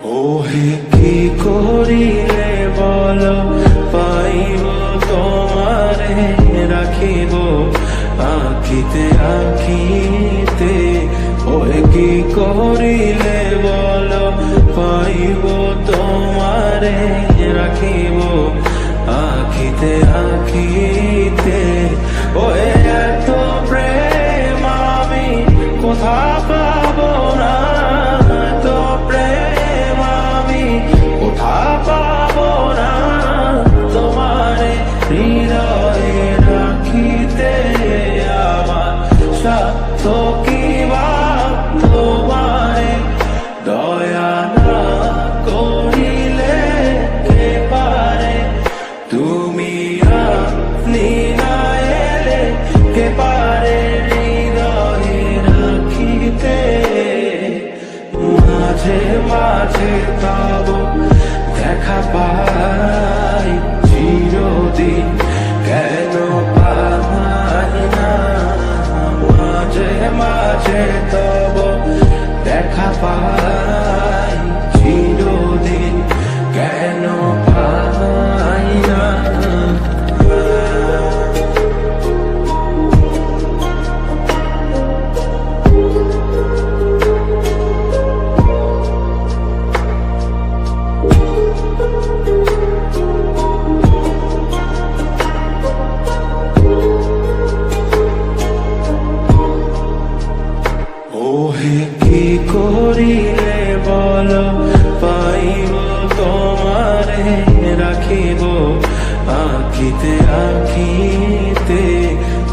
ওহে কি করিলে বল পাইব তোমারে রাখিব আখিতে আখিতে। ওহে কি করিলে বল পাইব তোমারে রাখিব আখিতে আখিতে। ওহে এত প্রেম আমি কোথা পাবো না, এত প্রেম আমি কোথা পাবো না। তোমারে হৃদয়ে রাখিতে আমার সাধ্য কি বা তোমারে দয়া না করিলে কে পারে। তুমি আপনি না এলে কে পারে হৃদয়ে রাখিতে। মাঝে মাঝে তব দেখা পাই চিরদিন কেন পাই না। মাঝে মাঝে তব দেখা পাই চিরদিন কেন পাই না। ওহে কি করিলে বল পাইব তোমারে রাখিব আখিতে আখিতে।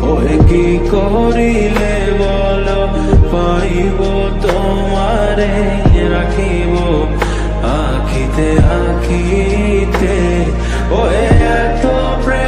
ওহে কি করিলে বল পাইব তোমারে রাখিব আখিতে আখিতে। ওহে এত প্রেম